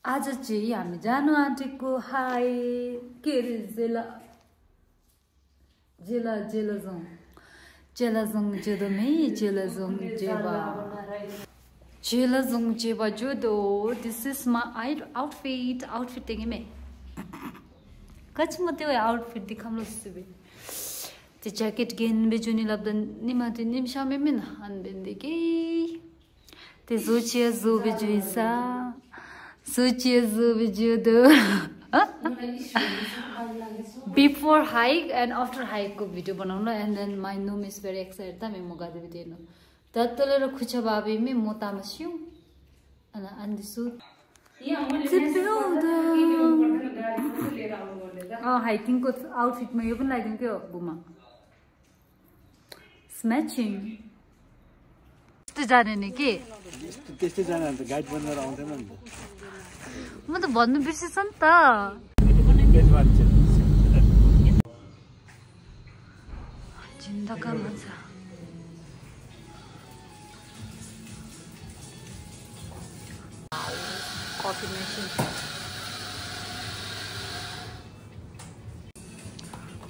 आज चाहिँ हामी जानु आँटेको हाई के अरे जेलाजोङ जेदोमे जेलाजोङ जेबा जुदो दिस इज माई आउटफिट देखेमे कच्ची म त्यो आउटफिट दिखाम्लो सुबे त्यो ज्याकेट गेन बेजुनी लब्दन निमाते निमशामे मिन हानबेन्देके त्यो जोचिया जो बेजुइसा before hike and after hike ko video बनाउनु and then my nome is very excited ta me moga de video no tatole ro khucha babi me mota masyu ana andisu hiking ko outfit ma yo पनि लाइदिनु के हो बुमा matching जाने नि के त्यस्तै जाने अन्त गाइड बनेर आउँदैन नि म त भन्नु बिर्सेछ नि त जिन्दका मजा coffee machine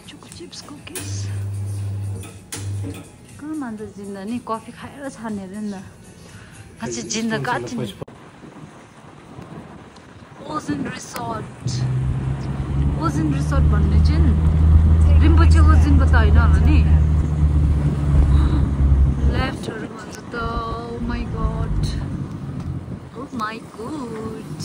choco chips cookies कहाँ मान्छ जिन्दा नि कफी खाएर छाने अरे नि त अझै जिन्दा काट्ने ओजन रिसोर्ट भन्ने चाहिँ रिम्पोचे ओजिनको त होइन होला नि लेफ्टहरू भन्छ त ओ माई गड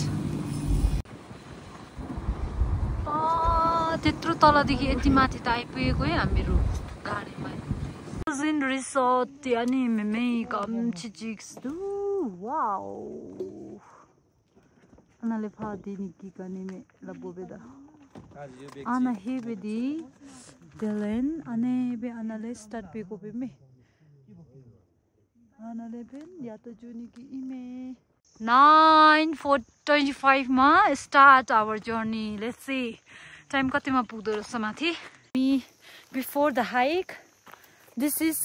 त्यत्रो तलदेखि यति माथि त आइपुगेको है हामीहरू गाडीमा ओजन रिसोर्ट अनि मेमे kamchichikstu wow Anale fadini ki kanime labobeda ana hebedi delen ane be anale start be ko be me anale ben ya to juni ki ime 9:25 ma start our journey. Let's see time kati ma pugdo रहेछ माथि before the hike. This is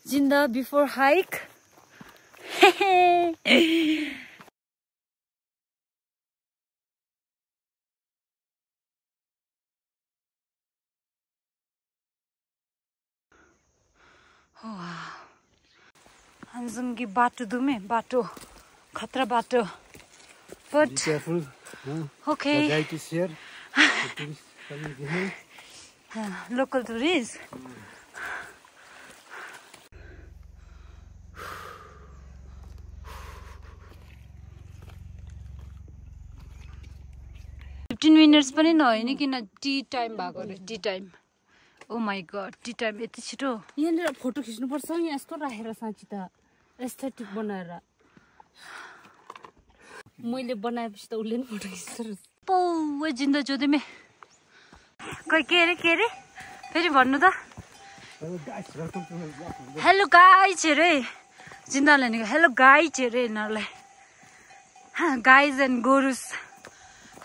Jinda before hike. Hanzungi bato dume bato khatra bato but be careful okay the guide is here local tourists 15 minutes पनि नहोइन किन T time भएको रे tea time oh my god tea time यति छिटो यहाँनिर photo खिच्नु पर्छ यहाँ यस्तो राखेर साँच्ची त एस्थेटिक बनाएर मैले बनाएपछि त उले नि फोटो खिच्छ पौवे जिन्दा जोदेमे खै के रे फेरि भन्नु त हेलो गाइज रे जिन्दाले नि हेलो गाइज रे यिनीहरूलाई गाइज एन्ड गोरुस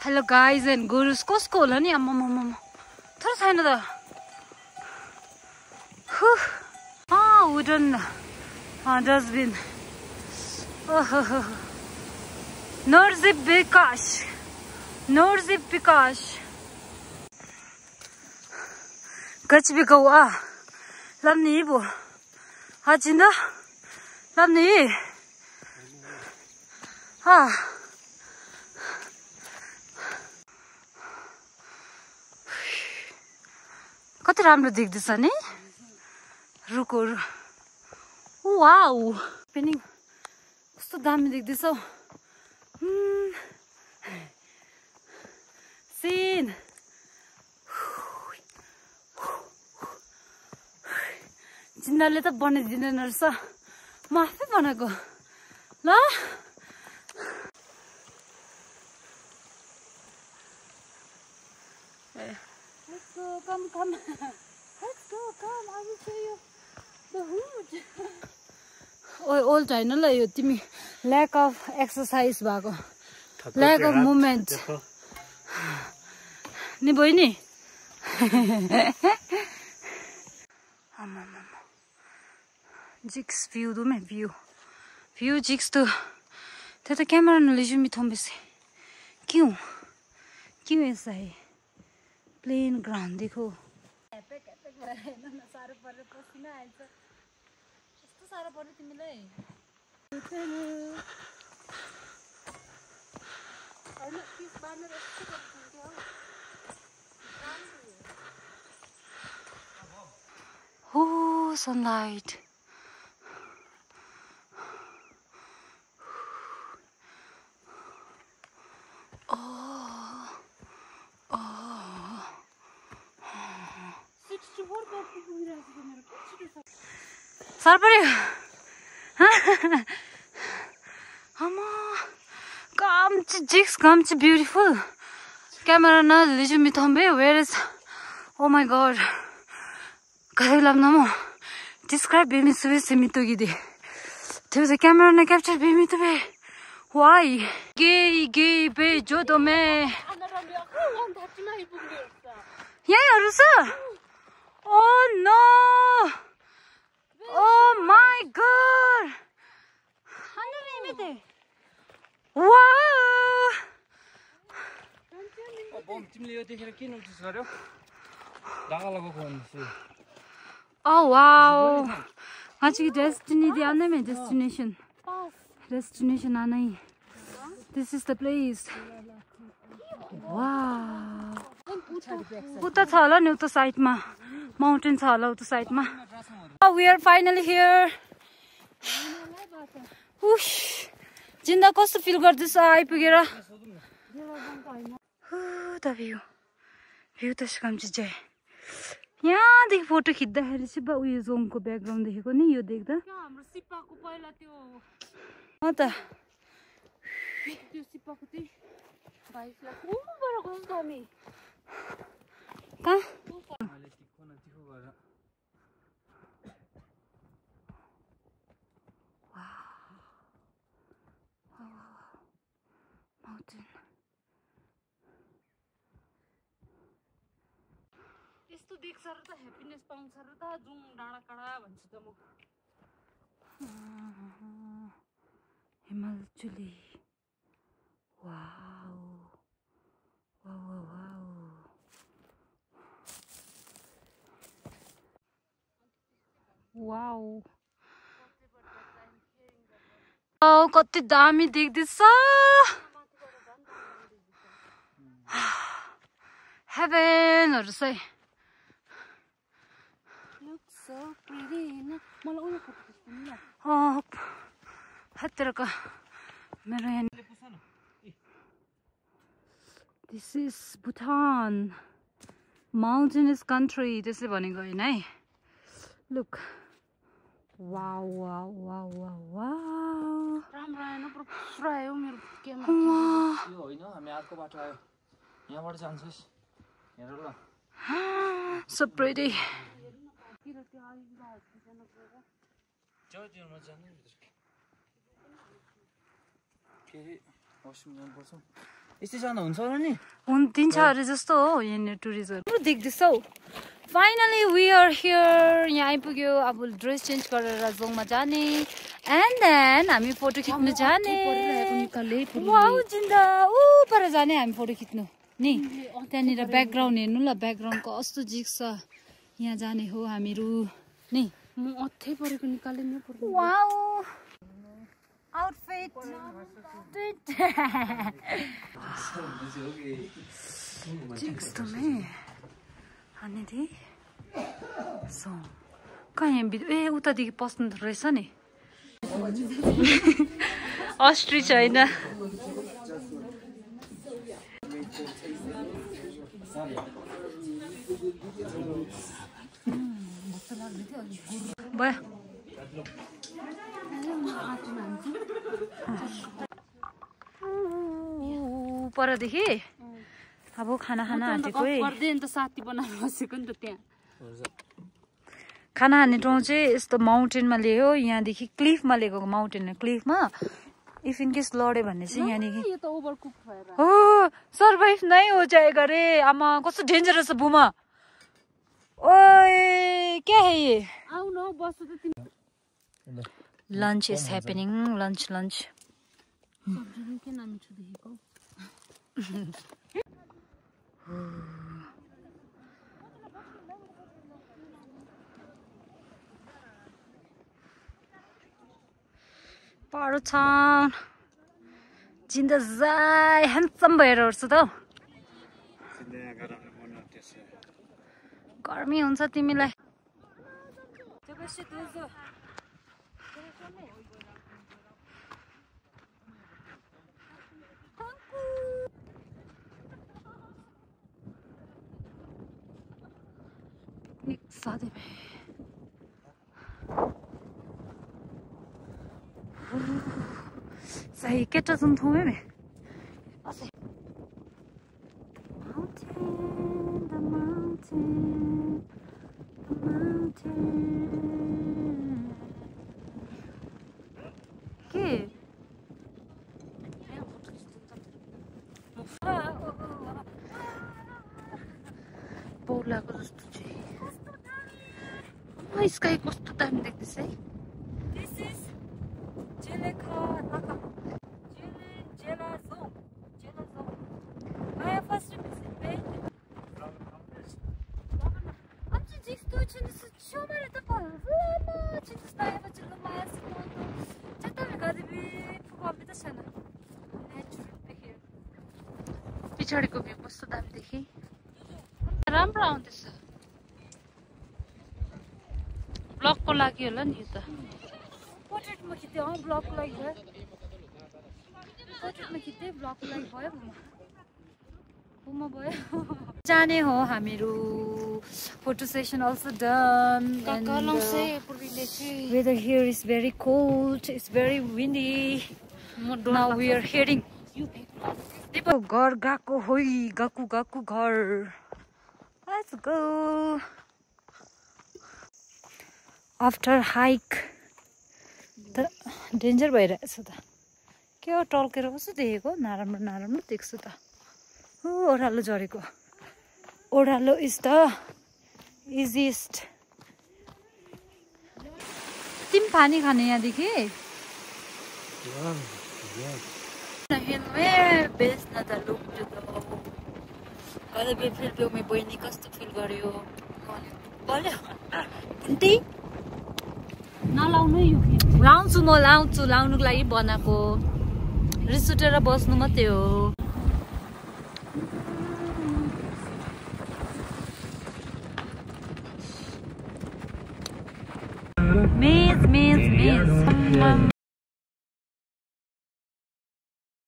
हेलो गाइज एन्ड गोरुस कसको होला नि आम्मामामा थोरै छैन त वुडन डस्टबिन ओहो Norzi Bikash Gach Bikawa Lamni Ibo Hajinda Lamni कति राम्रो देख्दैछ नि रुखहरु वाउ पनि कस्तो दामी देख्दैछ सीन जिन्दाले त बनाइदिँदैन रहेछ म आफै बनाएको ल Let's go, come. Let's go, come. I will show you the hood. Old time, no, you timi lack of exercise bago, lack of movement. Ni boy ni. Jigs view do me view jigs to. Teta camera no leju mi thombese. क्यों क्यों ऐसा है plain ground देखो साह्रो परेर पसिना आएछ कस्तो साह्रो पर्यो तिमीलाई Oh, sunlight. Oh. Oh. 64 Sarpari. Come to beautiful. Camera na little me thombe. Where is? Oh my God. Kailam namo. Describe baby suve semitogide. There's a camera na capture baby to be. Why? Gay be jodo me. Yeah, Rusa. Oh no. Oh my God. Wow. Oh wow. Actually, destination. Destination Anai. This is the place. Wow. Uta thala ni uta side ma. Mountain thala uta side ma. We are finally here. Whoosh. Jinda kasto feel गर्दैछ आइपुगेर the view त काम चाहिँ यहाँदेखि photo खिच्दाखेरि चाहिँ उयो जोङको background देखेको नि यो देख्दा हाम्रो सिपाको पहिला त्यो त त्यो सिपाको चाहिँ भाइसलाई कुमबाट गयो हामी कहाँ mountain यस्तो देख्छ र त ह्याप्पिनेस पाउँछ र त जुङ डाँडा काँडा भन्छु त म Himalchuli wow wow wow wow wow कति दामी देख्दैछ हेभनहरु चाहिँ so pretty मलाई उयो फोटो खिच्नु नि हत्तरका मेरो यहाँ This is Bhutan mountainous country त्यसले भनेको हैन है Look wow wow wow wow wow राम्रो आएन पुरा आयो मेरो क्यामेरा यो होइन हामी अर्को बाटो आयो यहाँबाट जान्छस् हेर ल So pretty यस्तै जानु हुन्छ र नि दिन्छ अरे जस्तो हो यहाँ टुरिस्टहरु देख्दैछौ Finally we are here यहाँ आइपुग्यो अब ड्रेस चेन्ज गरेर जोङमा जाने and then हामी फोटो खिच्न जाने वाउ जिन्दा उ पर जाने हामी फोटो खिच्नु नि त्यहाँनिर ब्याकग्राउन्ड हेर्नु ल ब्याकग्राउन्ड कस्तो जिक्छ यहाँ जाने हो हामीहरु नि म अथै परेको निकाले नि पर्छ वाउ आउटफिट जिक्स त मे अनि दि सो कहाँ यहाँ ए उतादेखि पस्नु रहेछ नि अस्ट्रिच हैन भयो परदेखि अब खाना आँटेको त साथी बनाएर बसेको नि त त्यहाँ खाना खाने ठाउँ चाहिँ यस्तो माउन्टेनमा लियो यहाँदेखि क्लिफमा लिएको माउन्टेन क्लिफमा इफ इन केस लड्यो भने चाहिँ यहाँदेखि हो सर्भाइभ नै हो जाएगा रे आमा कस्तो डेन्जरस छ बुमा ओए क्या है ये आउ न बस्छु त तिमी lunch is happening lunch सब्जी के नाम छ देखेको पारो छन् जिन्दा जाय ह्यान्डसम भएर उठ्छु त गर्मी हुन्छ तिमीलाई सादे में सही केटा सुन थोमे में ऐसे the mountain के बोल लागो जस्तो चाहिँ स्काई कस्तो दामी देख्दैछ है This is Jeleka Naka Jela Zone I first visit Amca Jixto içindisi şöyle de var Lama içindisi daha yapacağım Mayası oldu Cidden mi gadi bir Pugabi de sana पछाडिको view कस्तो दामी देखेँ राम्रो आउँदैछ ब्लगको लागि होला नि यो त पोर्ट्रेटमा खिच्दै ब्लगको लागि भयो पोर्ट्रेटमा खिच्दै ब्लगको लागि भयो बुमा भयो जाने हो हामीहरू photo session also done weather here is very cold it's very windy now we are heading घर गएको होइ गएको घर let's go after hike the danger भइरहेछ त के हो टल्केर कस्तो देखेको नराम्रो देख्छु त ओह्रालो झरेको ओह्रालो is the easiest तिमी पानी खाने यहाँदेखि बेच्न त लुक्छु कहिले फिल भयो मेरो बहिनी कस्तो फिल गर्यो बोल्यो नलाउनु लाउँछु म लाउनुको लागि बनाएको रिस उठेर बस्नु मात्रै हो